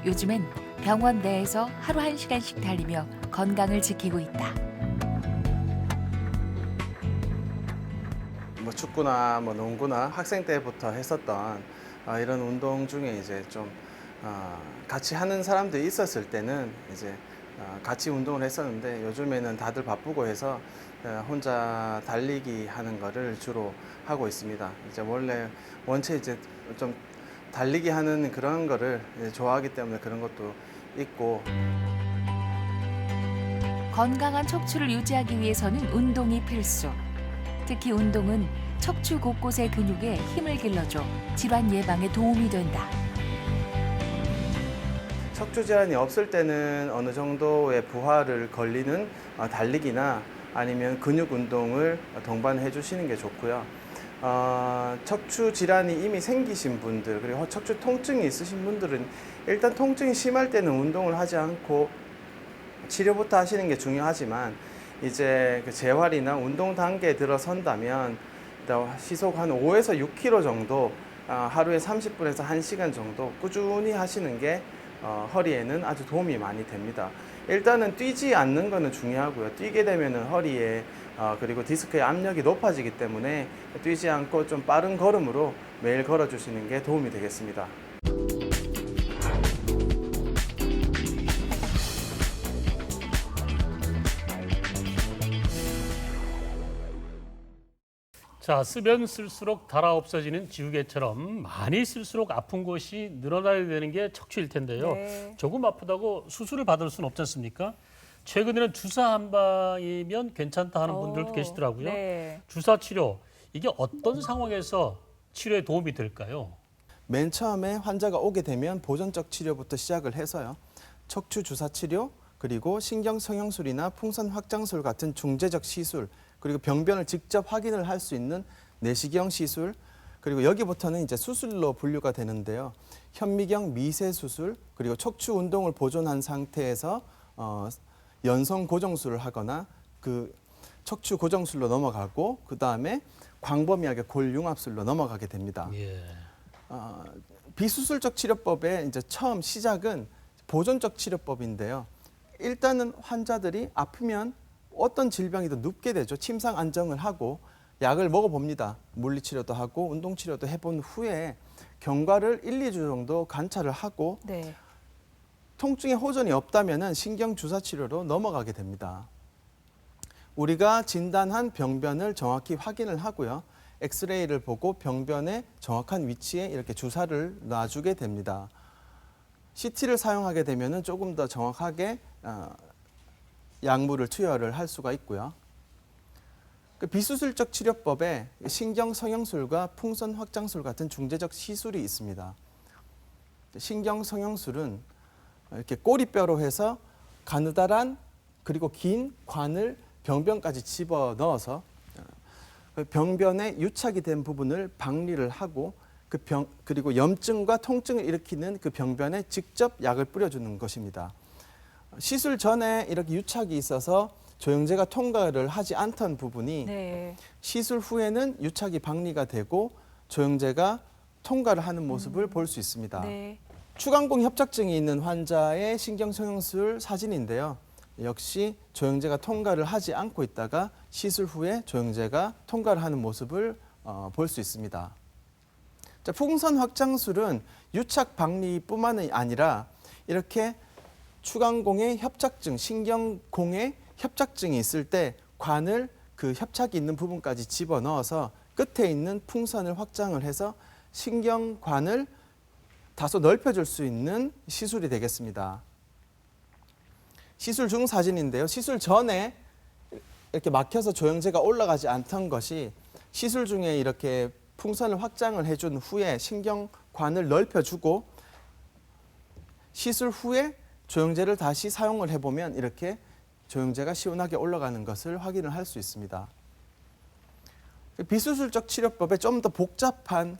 요즘엔 병원 내에서 하루 1시간씩 달리며 건강을 지키고 있다. 뭐 축구나 뭐 농구나 학생 때부터 했었던 이런 운동 중에 이제 좀 같이 하는 사람들이 있었을 때는 이제 같이 운동을 했었는데 요즘에는 다들 바쁘고 해서 혼자 달리기 하는 거를 주로 하고 있습니다. 이제 원체 이제 좀 달리기 하는 그런 거를 좋아하기 때문에 그런 것도 있고. 건강한 척추를 유지하기 위해서는 운동이 필수. 특히 운동은 척추 곳곳의 근육에 힘을 길러줘 질환 예방에 도움이 된다. 척추 질환이 없을 때는 어느 정도의 부하를 걸리는 달리기나 아니면 근육 운동을 동반해 주시는 게 좋고요. 척추 질환이 이미 생기신 분들 그리고 척추 통증이 있으신 분들은 일단 통증이 심할 때는 운동을 하지 않고 치료부터 하시는 게 중요하지만 이제 그 재활이나 운동 단계에 들어선다면 시속 한 5에서 6km 정도 하루에 30분에서 1시간 정도 꾸준히 하시는 게 허리에는 아주 도움이 많이 됩니다. 일단은 뛰지 않는 거는 중요하고요. 뛰게 되면은 허리에 그리고 디스크의 압력이 높아지기 때문에 뛰지 않고 좀 빠른 걸음으로 매일 걸어주시는 게 도움이 되겠습니다. 자, 쓰면 쓸수록 달아 없어지는 지우개처럼 많이 쓸수록 아픈 곳이 늘어나야 되는 게 척추일 텐데요. 네. 조금 아프다고 수술을 받을 수는 없지 않습니까? 최근에는 주사 한 방이면 괜찮다 하는 분들도 계시더라고요. 네. 주사 치료, 이게 어떤 상황에서 치료에 도움이 될까요? 맨 처음에 환자가 오게 되면 보존적 치료부터 시작을 해서요. 척추 주사 치료, 그리고 신경 성형술이나 풍선 확장술 같은 중재적 시술, 그리고 병변을 직접 확인을 할 수 있는 내시경 시술, 그리고 여기부터는 이제 수술로 분류가 되는데요. 현미경 미세 수술, 그리고 척추 운동을 보존한 상태에서 연성 고정술을 하거나 그 척추 고정술로 넘어가고 그 다음에 광범위하게 골융합술로 넘어가게 됩니다. 예. 비수술적 치료법의 이제 처음 시작은 보존적 치료법인데요. 일단은 환자들이 아프면 어떤 질병이든 눕게 되죠. 침상 안정을 하고 약을 먹어봅니다. 물리치료도 하고 운동치료도 해본 후에 경과를 1, 2주 정도 관찰을 하고 네. 통증에 호전이 없다면 신경주사치료로 넘어가게 됩니다. 우리가 진단한 병변을 정확히 확인을 하고요. 엑스레이를 보고 병변의 정확한 위치에 이렇게 주사를 놔주게 됩니다. CT를 사용하게 되면 조금 더 정확하게 약물을 투여를 할 수가 있고요. 그 비수술적 치료법에 신경 성형술과 풍선 확장술 같은 중재적 시술이 있습니다. 신경 성형술은 이렇게 꼬리뼈로 해서 가느다란 그리고 긴 관을 병변까지 집어 넣어서 병변에 유착이 된 부분을 박리를 하고 그리고 염증과 통증을 일으키는 그 병변에 직접 약을 뿌려주는 것입니다. 시술 전에 이렇게 유착이 있어서 조영제가 통과를 하지 않던 부분이 네. 시술 후에는 유착이 박리가 되고 조영제가 통과를 하는 모습을 볼 수 있습니다. 네. 추간공 협착증이 있는 환자의 신경성형술 사진인데요. 역시 조영제가 통과를 하지 않고 있다가 시술 후에 조영제가 통과를 하는 모습을 볼 수 있습니다. 자, 풍선 확장술은 유착 박리뿐만이 아니라 이렇게 추간공의 협착증, 신경공의 협착증이 있을 때 관을 그 협착이 있는 부분까지 집어넣어서 끝에 있는 풍선을 확장을 해서 신경관을 다소 넓혀줄 수 있는 시술이 되겠습니다. 시술 중 사진인데요. 시술 전에 이렇게 막혀서 조영제가 올라가지 않던 것이 시술 중에 이렇게 풍선을 확장을 해준 후에 신경관을 넓혀주고 시술 후에 조영제를 다시 사용을 해보면 이렇게 조영제가 시원하게 올라가는 것을 확인을 할 수 있습니다. 비수술적 치료법에 좀 더 복잡한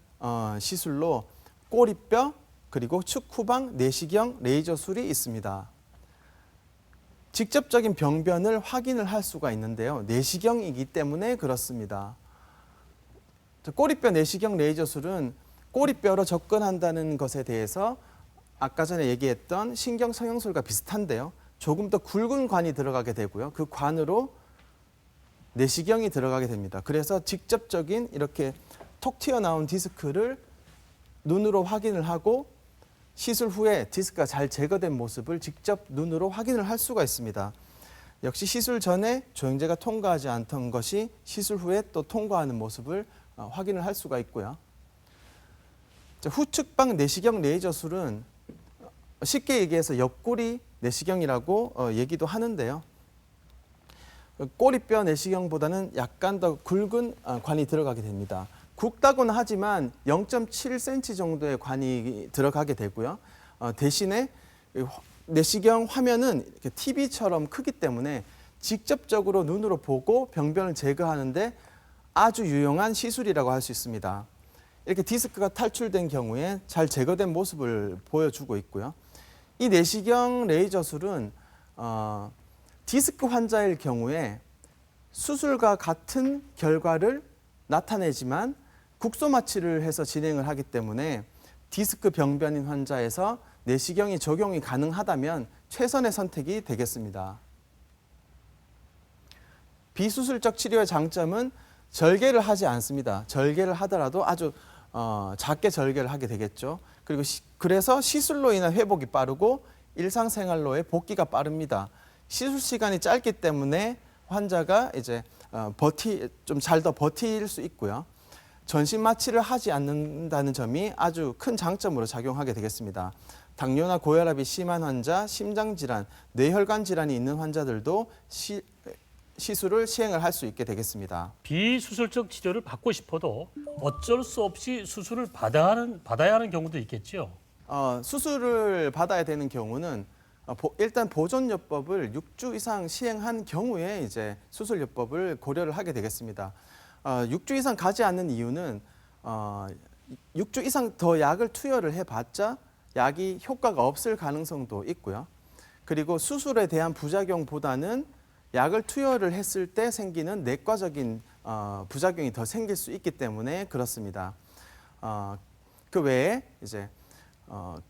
시술로 꼬리뼈 그리고 측후방 내시경 레이저술이 있습니다. 직접적인 병변을 확인을 할 수가 있는데요. 내시경이기 때문에 그렇습니다. 꼬리뼈 내시경 레이저술은 꼬리뼈로 접근한다는 것에 대해서 아까 전에 얘기했던 신경성형술과 비슷한데요. 조금 더 굵은 관이 들어가게 되고요. 그 관으로 내시경이 들어가게 됩니다. 그래서 직접적인 이렇게 톡 튀어나온 디스크를 눈으로 확인을 하고 시술 후에 디스크가 잘 제거된 모습을 직접 눈으로 확인을 할 수가 있습니다. 역시 시술 전에 조영제가 통과하지 않던 것이 시술 후에 또 통과하는 모습을 확인을 할 수가 있고요. 후측방 내시경 레이저술은 쉽게 얘기해서 옆구리 내시경이라고 얘기도 하는데요. 꼬리뼈 내시경보다는 약간 더 굵은 관이 들어가게 됩니다. 굵다고는 하지만 0.7cm 정도의 관이 들어가게 되고요. 대신에 내시경 화면은 이렇게 TV처럼 크기 때문에 직접적으로 눈으로 보고 병변을 제거하는데 아주 유용한 시술이라고 할 수 있습니다. 이렇게 디스크가 탈출된 경우에 잘 제거된 모습을 보여주고 있고요. 이 내시경 레이저술은 디스크 환자일 경우에 수술과 같은 결과를 나타내지만 국소 마취를 해서 진행을 하기 때문에 디스크 병변인 환자에서 내시경이 적용이 가능하다면 최선의 선택이 되겠습니다. 비수술적 치료의 장점은 절개를 하지 않습니다. 절개를 하더라도 아주 작게 절개를 하게 되겠죠. 그리고 그래서 시술로 인한 회복이 빠르고 일상생활로의 복귀가 빠릅니다. 시술 시간이 짧기 때문에 환자가 이제 좀 잘 더 버틸 수 있고요. 전신 마취를 하지 않는다는 점이 아주 큰 장점으로 작용하게 되겠습니다. 당뇨나 고혈압이 심한 환자, 심장질환, 뇌혈관 질환이 있는 환자들도 시술을 시행을 할 수 있게 되겠습니다. 비수술적 치료를 받고 싶어도 어쩔 수 없이 수술을 받아야 하는 경우도 있겠죠. 수술을 받아야 되는 경우는 일단 보존요법을 6주 이상 시행한 경우에 이제 수술요법을 고려를 하게 되겠습니다. 6주 이상 가지 않는 이유는 6주 이상 더 약을 투여를 해봤자 약이 효과가 없을 가능성도 있고요. 그리고 수술에 대한 부작용보다는 약을 투여를 했을 때 생기는 내과적인 부작용이 더 생길 수 있기 때문에 그렇습니다. 그 외에 이제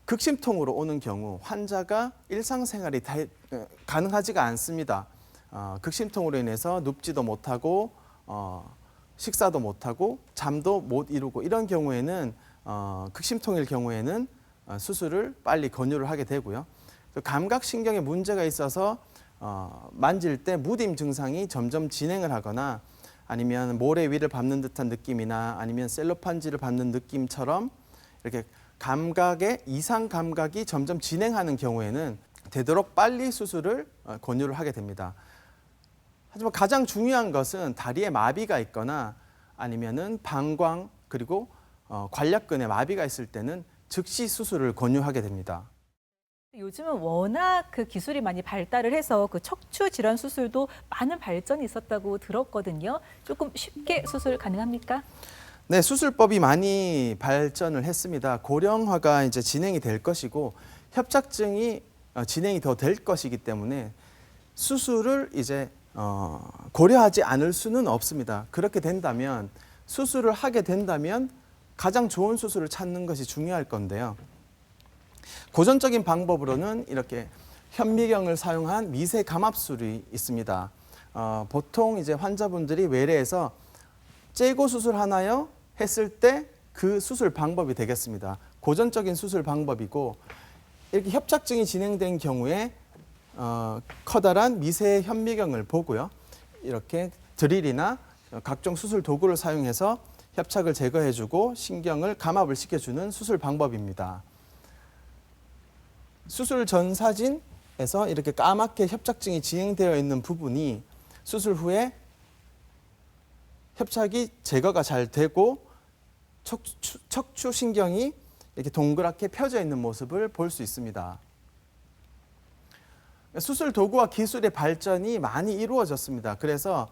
극심통으로 오는 경우 환자가 일상생활이 가능하지가 않습니다. 극심통으로 인해서 눕지도 못하고 식사도 못하고 잠도 못 이루고 이런 경우에는 극심통일 경우에는 수술을 빨리 권유를 하게 되고요. 감각신경에 문제가 있어서 만질 때 무딤 증상이 점점 진행을 하거나 아니면 모래 위를 밟는 듯한 느낌이나 아니면 셀로판지를 밟는 느낌처럼 이렇게 이상 감각이 점점 진행하는 경우에는 되도록 빨리 수술을 권유를 하게 됩니다. 하지만 가장 중요한 것은 다리에 마비가 있거나 아니면은 방광 그리고 관략근에 마비가 있을 때는 즉시 수술을 권유하게 됩니다. 요즘은 워낙 그 기술이 많이 발달을 해서 그 척추 질환 수술도 많은 발전이 있었다고 들었거든요. 조금 쉽게 수술 가능합니까? 네, 수술법이 많이 발전을 했습니다. 고령화가 이제 진행이 될 것이고 협착증이 진행이 더 될 것이기 때문에 수술을 이제 고려하지 않을 수는 없습니다. 그렇게 된다면 수술을 하게 된다면 가장 좋은 수술을 찾는 것이 중요할 건데요. 고전적인 방법으로는 이렇게 현미경을 사용한 미세 감압술이 있습니다. 보통 이제 환자분들이 외래에서 째고 수술하나요? 했을 때 그 수술 방법이 되겠습니다. 고전적인 수술 방법이고 이렇게 협착증이 진행된 경우에 커다란 미세 현미경을 보고요. 이렇게 드릴이나 각종 수술 도구를 사용해서 협착을 제거해주고 신경을 감압을 시켜주는 수술 방법입니다. 수술 전 사진에서 이렇게 까맣게 협착증이 진행되어 있는 부분이 수술 후에 협착이 제거가 잘 되고 척추신경이 이렇게 동그랗게 펴져 있는 모습을 볼 수 있습니다. 수술 도구와 기술의 발전이 많이 이루어졌습니다. 그래서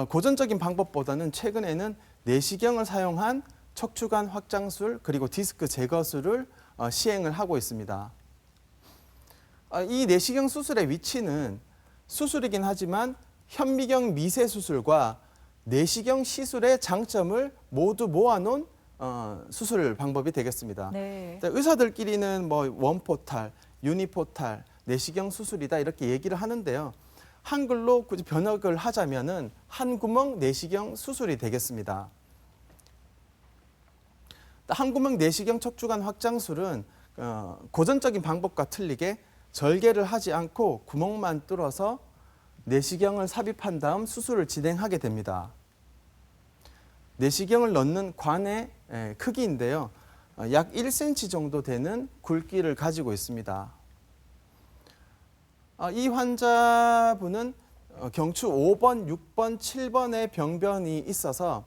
고전적인 방법보다는 최근에는 내시경을 사용한 척추관 확장술 그리고 디스크 제거술을 시행을 하고 있습니다. 이 내시경 수술의 위치는 수술이긴 하지만 현미경 미세 수술과 내시경 시술의 장점을 모두 모아놓은 수술 방법이 되겠습니다. 네. 의사들끼리는 뭐 원포탈, 유니포탈, 내시경 수술이다 이렇게 얘기를 하는데요. 한글로 굳이 번역을 하자면은 한구멍 내시경 수술이 되겠습니다. 한구멍 내시경 척추관 확장술은 고전적인 방법과 틀리게 절개를 하지 않고 구멍만 뚫어서 내시경을 삽입한 다음 수술을 진행하게 됩니다. 내시경을 넣는 관의 크기인데요. 약 1cm 정도 되는 굵기를 가지고 있습니다. 이 환자분은 경추 5번, 6번, 7번의 병변이 있어서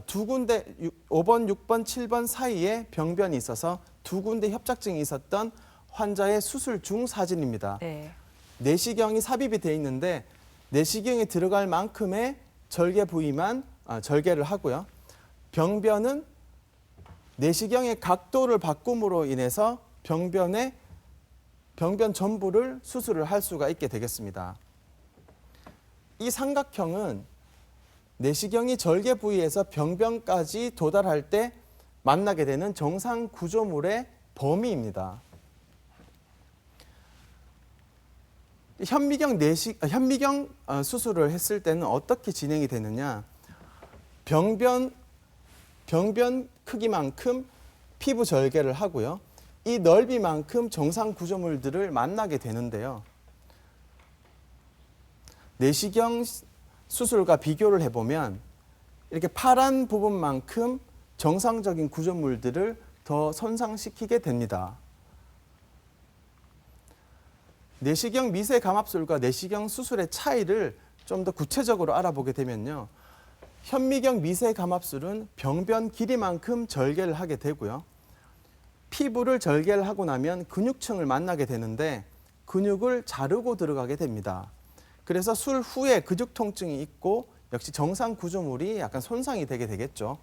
두 군데 5번, 6번, 7번 사이에 병변이 있어서 두 군데 협착증이 있었던 환자의 수술 중 사진입니다. 네. 내시경이 삽입이 돼 있는데 내시경에 들어갈 만큼의 절개 부위만 절개를 하고요. 병변은 내시경의 각도를 바꿈으로 인해서 병변 전부를 수술을 할 수가 있게 되겠습니다. 이 삼각형은 내시경이 절개 부위에서 병변까지 도달할 때 만나게 되는 정상 구조물의 범위입니다. 현미경 수술을 했을 때는 어떻게 진행이 되느냐? 병변 크기만큼 피부 절개를 하고요. 이 넓이만큼 정상 구조물들을 만나게 되는데요. 내시경 수술과 비교를 해보면 이렇게 파란 부분만큼 정상적인 구조물들을 더 손상시키게 됩니다. 내시경 미세 감압술과 내시경 수술의 차이를 좀 더 구체적으로 알아보게 되면요. 현미경 미세 감압술은 병변 길이만큼 절개를 하게 되고요. 피부를 절개를 하고 나면 근육층을 만나게 되는데 근육을 자르고 들어가게 됩니다. 그래서 술 후에 근육 통증이 있고 역시 정상 구조물이 약간 손상이 되게 되겠죠.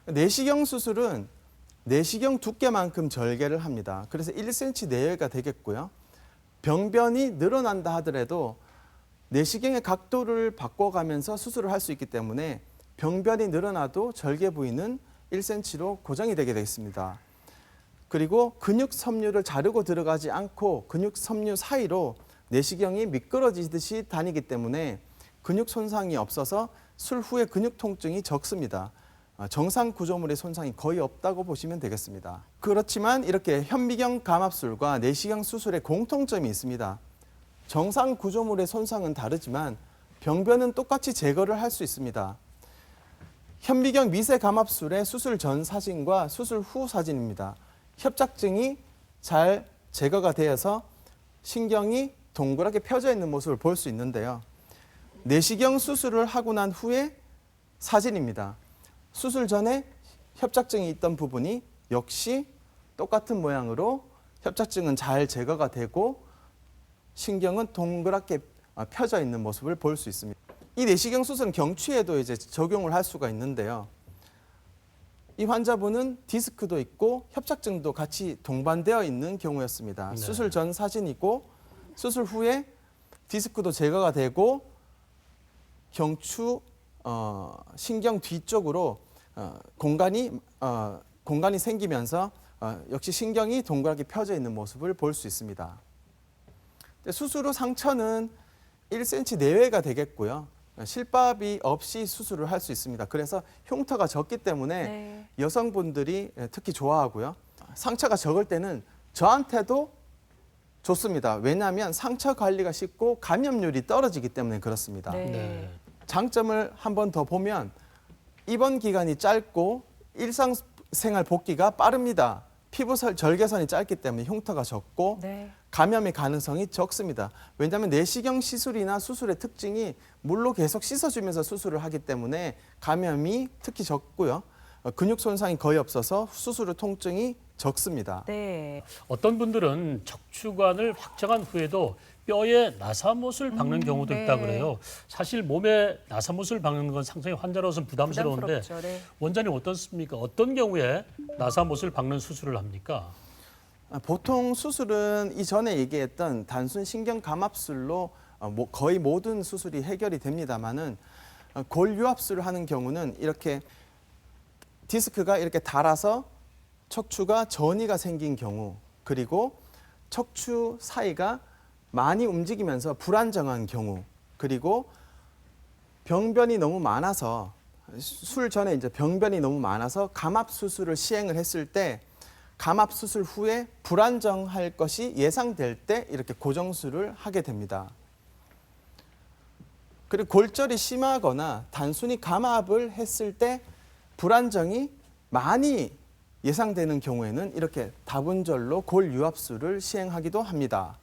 내시경 수술은 내시경 두께만큼 절개를 합니다. 그래서 1cm 내외가 되겠고요. 병변이 늘어난다 하더라도 내시경의 각도를 바꿔가면서 수술을 할 수 있기 때문에 병변이 늘어나도 절개 부위는 1cm로 고정이 되게 되겠습니다. 그리고 근육 섬유를 자르고 들어가지 않고 근육 섬유 사이로 내시경이 미끄러지듯이 다니기 때문에 근육 손상이 없어서 술 후에 근육 통증이 적습니다. 정상 구조물의 손상이 거의 없다고 보시면 되겠습니다. 그렇지만 이렇게 현미경 감압술과 내시경 수술의 공통점이 있습니다. 정상 구조물의 손상은 다르지만 병변은 똑같이 제거를 할 수 있습니다. 현미경 미세 감압술의 수술 전 사진과 수술 후 사진입니다. 협착증이 잘 제거가 되어서 신경이 동그랗게 펴져 있는 모습을 볼 수 있는데요. 내시경 수술을 하고 난 후에 사진입니다. 수술 전에 협착증이 있던 부분이 역시 똑같은 모양으로 협착증은 잘 제거가 되고 신경은 동그랗게 펴져 있는 모습을 볼 수 있습니다. 이 내시경 수술은 경추에도 이제 적용을 할 수가 있는데요. 이 환자분은 디스크도 있고 협착증도 같이 동반되어 있는 경우였습니다. 네. 수술 전 사진이고 수술 후에 디스크도 제거가 되고 경추 신경 뒤쪽으로 공간이 생기면서 역시 신경이 동그랗게 펴져 있는 모습을 볼 수 있습니다. 수술 후 상처는 1cm 내외가 되겠고요. 실밥이 없이 수술을 할 수 있습니다. 그래서 흉터가 적기 때문에 네. 여성분들이 특히 좋아하고요. 상처가 적을 때는 저한테도 좋습니다. 왜냐하면 상처 관리가 쉽고 감염률이 떨어지기 때문에 그렇습니다. 네. 네. 장점을 한 번 더 보면 입원 기간이 짧고 일상생활 복귀가 빠릅니다. 피부 절개선이 짧기 때문에 흉터가 적고 네. 감염의 가능성이 적습니다. 왜냐하면 내시경 시술이나 수술의 특징이 물로 계속 씻어주면서 수술을 하기 때문에 감염이 특히 적고요. 근육 손상이 거의 없어서 수술 후 통증이 적습니다. 네. 어떤 분들은 척추관을 확장한 후에도 뼈에 나사못을 박는 경우도 네. 있다 그래요. 사실 몸에 나사못을 박는 건 상당히 환자로서는 부담스러운데 부담스럽죠. 네. 원장님 어떻습니까? 어떤 경우에 나사못을 박는 수술을 합니까? 보통 수술은 이전에 얘기했던 단순 신경 감압술로 거의 모든 수술이 해결이 됩니다만은 골유압술을 하는 경우는 이렇게 디스크가 이렇게 닳아서 척추가 전이가 생긴 경우, 그리고 척추 사이가 많이 움직이면서 불안정한 경우, 그리고 병변이 너무 많아서 술 전에 이제 병변이 너무 많아서 감압 수술을 시행을 했을 때 감압 수술 후에 불안정할 것이 예상될 때 이렇게 고정술을 하게 됩니다. 그리고 골절이 심하거나 단순히 감압을 했을 때 불안정이 많이 예상되는 경우에는 이렇게 다분절로 골유압술을 시행하기도 합니다.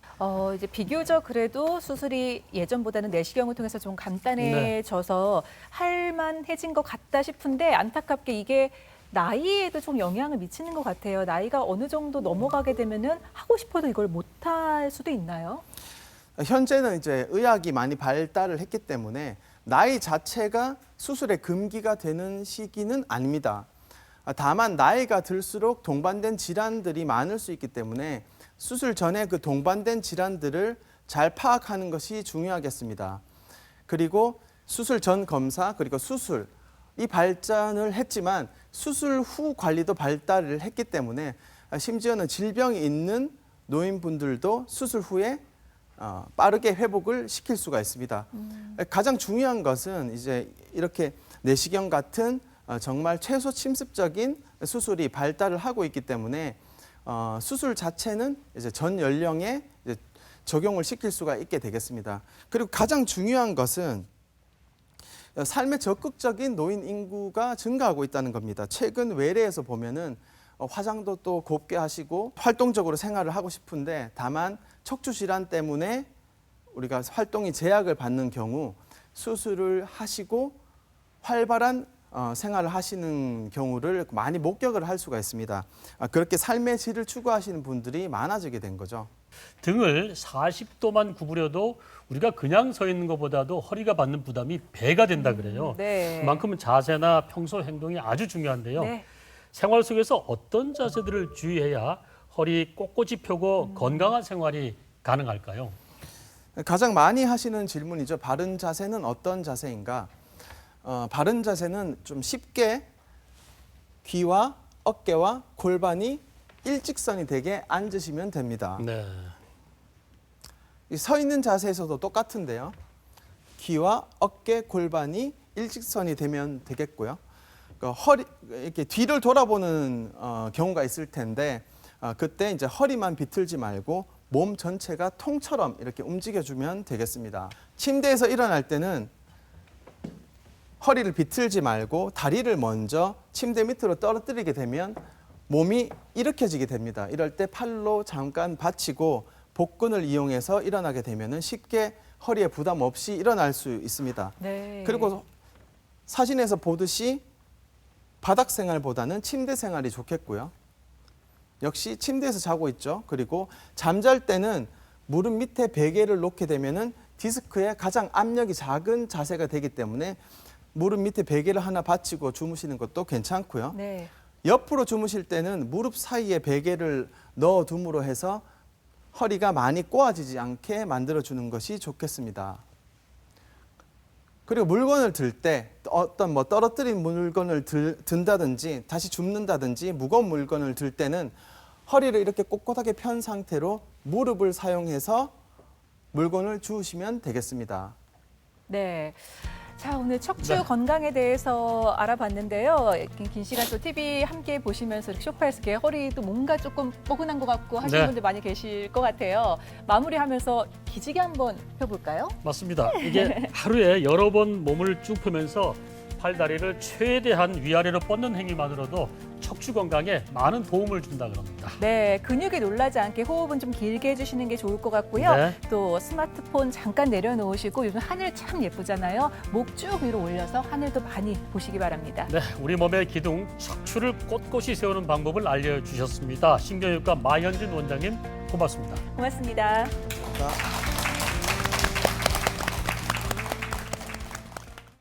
이제 비교적 그래도 수술이 예전보다는 내시경을 통해서 좀 간단해져서 할만해진 것 같다 싶은데 안타깝게 이게 나이에도 좀 영향을 미치는 것 같아요. 나이가 어느 정도 넘어가게 되면은 하고 싶어도 이걸 못할 수도 있나요? 현재는 이제 의학이 많이 발달을 했기 때문에 나이 자체가 수술의 금기가 되는 시기는 아닙니다. 다만 나이가 들수록 동반된 질환들이 많을 수 있기 때문에 수술 전에 그 동반된 질환들을 잘 파악하는 것이 중요하겠습니다. 그리고 수술 전 검사 그리고 수술 이 발전을 했지만 수술 후 관리도 발달을 했기 때문에 심지어는 질병이 있는 노인분들도 수술 후에 빠르게 회복을 시킬 수가 있습니다. 가장 중요한 것은 이제 이렇게 내시경 같은 정말 최소 침습적인 수술이 발달을 하고 있기 때문에 수술 자체는 이제 전 연령에 이제 적용을 시킬 수가 있게 되겠습니다. 그리고 가장 중요한 것은 삶의 적극적인 노인 인구가 증가하고 있다는 겁니다. 최근 외래에서 보면은 화장도 또 곱게 하시고 활동적으로 생활을 하고 싶은데 다만 척추 질환 때문에 우리가 활동이 제약을 받는 경우 수술을 하시고 활발한 생활을 하시는 경우를 많이 목격을 할 수가 있습니다. 그렇게 삶의 질을 추구하시는 분들이 많아지게 된 거죠. 등을 40도만 구부려도 우리가 그냥 서 있는 것보다도 허리가 받는 부담이 배가 된다 그래요. 네. 그만큼 자세나 평소 행동이 아주 중요한데요. 네. 생활 속에서 어떤 자세들을 주의해야 허리 꼿꼿이 펴고 건강한 생활이 가능할까요? 가장 많이 하시는 질문이죠. 바른 자세는 어떤 자세인가? 바른 자세는 좀 쉽게 귀와 어깨와 골반이 일직선이 되게 앉으시면 됩니다. 네. 서 있는 자세에서도 똑같은데요. 귀와 어깨, 골반이 일직선이 되면 되겠고요. 허리 이렇게 뒤를 돌아보는 경우가 있을 텐데 그때 이제 허리만 비틀지 말고 몸 전체가 통처럼 이렇게 움직여주면 되겠습니다. 침대에서 일어날 때는 허리를 비틀지 말고 다리를 먼저 침대 밑으로 떨어뜨리게 되면 몸이 일으켜지게 됩니다. 이럴 때 팔로 잠깐 받치고 복근을 이용해서 일어나게 되면 쉽게 허리에 부담 없이 일어날 수 있습니다. 네. 그리고 사진에서 보듯이 바닥 생활보다는 침대 생활이 좋겠고요. 역시 침대에서 자고 있죠. 그리고 잠잘 때는 무릎 밑에 베개를 놓게 되면은 디스크에 가장 압력이 작은 자세가 되기 때문에 무릎 밑에 베개를 하나 받치고 주무시는 것도 괜찮고요. 네. 옆으로 주무실 때는 무릎 사이에 베개를 넣어둠으로 해서 허리가 많이 꼬아지지 않게 만들어주는 것이 좋겠습니다. 그리고 물건을 들 때 어떤 떨어뜨린 물건을 든다든지 다시 줍는다든지 무거운 물건을 들 때는 허리를 이렇게 꼿꼿하게 편 상태로 무릎을 사용해서 물건을 주우시면 되겠습니다. 네. 자, 오늘 척추 네. 건강에 대해서 알아봤는데요. 긴 시간 또 TV 함께 보시면서 이렇게 소파에서 이렇게 허리도 뭔가 조금 뻐근한 것 같고 하시는 네. 분들 많이 계실 것 같아요. 마무리하면서 기지개 한번 펴볼까요? 맞습니다. 이게 하루에 여러 번 몸을 쭉 펴면서 팔다리를 최대한 위아래로 뻗는 행위만으로도 척추 건강에 많은 도움을 준다 그럽니다. 네, 근육이 놀라지 않게 호흡은 좀 길게 해주시는 게 좋을 것 같고요. 네. 또 스마트폰 잠깐 내려놓으시고 요즘 하늘 참 예쁘잖아요. 목 쭉 위로 올려서 하늘도 많이 보시기 바랍니다. 네, 우리 몸의 기둥 척추를 꼿꼿이 세우는 방법을 알려주셨습니다. 신경외과 마현진 원장님 고맙습니다. 고맙습니다. 자.